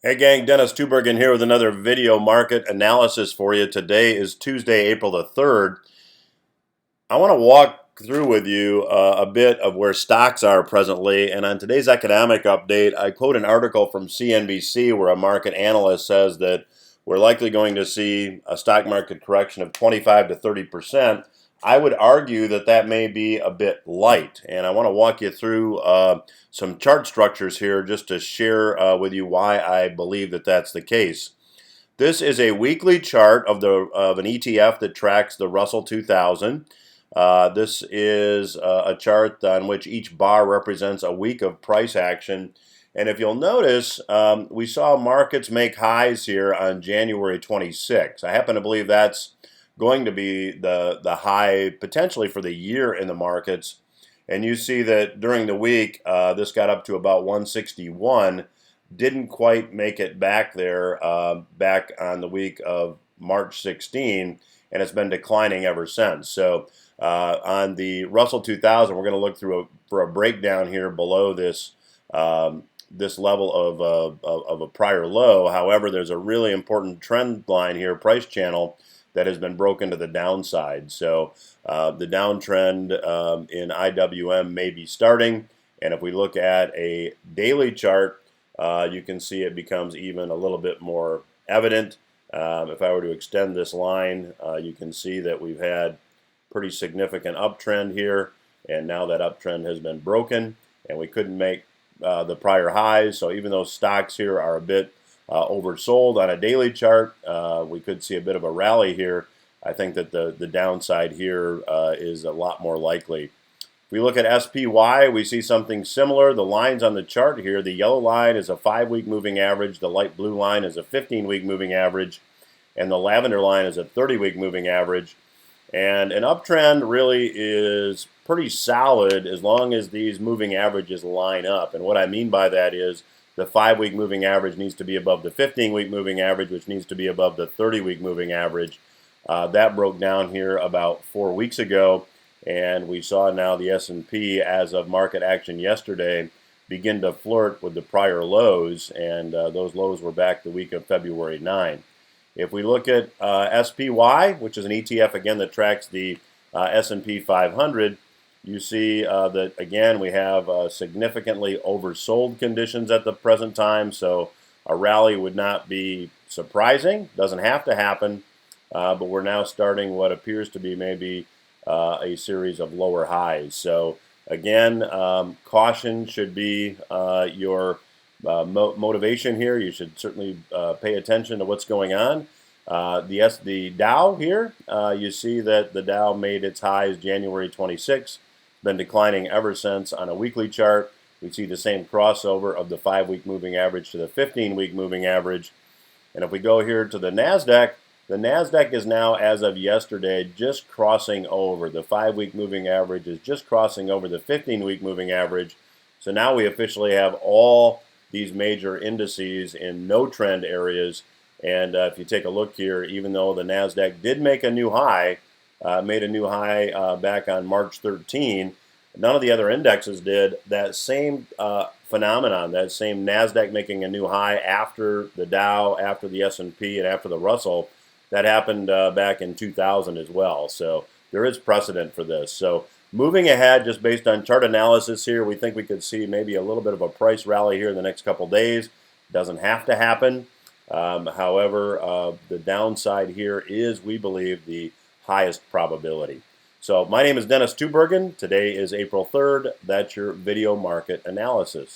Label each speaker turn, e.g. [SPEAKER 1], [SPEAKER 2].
[SPEAKER 1] Hey gang, Dennis Tubbergen here with another video market analysis for you. Today is Tuesday, April the 3rd. I want to walk through with you a bit of where stocks are presently. And on today's economic update, I quote an article from CNBC where a market analyst says that we're likely going to see a stock market correction of 25 to 30%. I would argue that that may be a bit light. And I want to walk you through some chart structures here just to share with you why I believe that that's the case. This is a weekly chart of an ETF that tracks the Russell 2000. This is a chart on which each bar represents a week of price action. And if you'll notice, we saw markets make highs here on January 26. I happen to believe that's going to be the high potentially for the year in the markets. And you see that during the week, this got up to about 161. Didn't quite make it back there back on the week of March 16, and it's been declining ever since. So on the Russell 2000, we're going to look through for a breakdown here below this this level of a prior low. However, there's a really important trend line here, price channel, that has been broken to the downside. So the downtrend in IWM may be starting, and if we look at a daily chart, you can see it becomes even a little bit more evident. If I were to extend this line, you can see that we've had pretty significant uptrend here, and now that uptrend has been broken, and we couldn't make the prior highs. So even though stocks here are a bit oversold on a daily chart, we could see a bit of a rally here. I think that the downside here is a lot more likely. If we look at SPY, we see something similar. The lines on the chart here, the yellow line is a 5-week moving average, the light blue line is a 15-week moving average, and the lavender line is a 30-week moving average. And an uptrend really is pretty solid as long as these moving averages line up. And what I mean by that is the 5-week moving average needs to be above the 15-week moving average, which needs to be above the 30-week moving average. That broke down here about 4 weeks ago. And we saw now the S&P, as of market action yesterday, begin to flirt with the prior lows, and those lows were back the week of February 9. If we look at SPY, which is an ETF, again, that tracks the S&P 500, you see that, again, we have significantly oversold conditions at the present time, so a rally would not be surprising. Doesn't have to happen, but we're now starting what appears to be maybe a series of lower highs. So again, caution should be your motivation here. You should certainly pay attention to what's going on. The Dow here, you see that the Dow made its highs January 26, been declining ever since on a weekly chart. We see the same crossover of the 5-week moving average to the 15-week moving average. And if we go here to the NASDAQ is now, as of yesterday, just crossing over. The 5-week moving average is just crossing over the 15-week moving average. So now we officially have all these major indices in no trend areas. And if you take a look here, even though the NASDAQ did make a new high, back on March 13, none of the other indexes did. That same phenomenon, that same NASDAQ making a new high after the Dow, after the S&P, and after the Russell, that happened back in 2000 as well. So there is precedent for this. So moving ahead, just based on chart analysis here, we think we could see maybe a little bit of a price rally here in the next couple days. Doesn't have to happen. However, the downside here is, we believe, the highest probability. So my name is Dennis Tubbergen. Today is April 3rd. That's your video market analysis.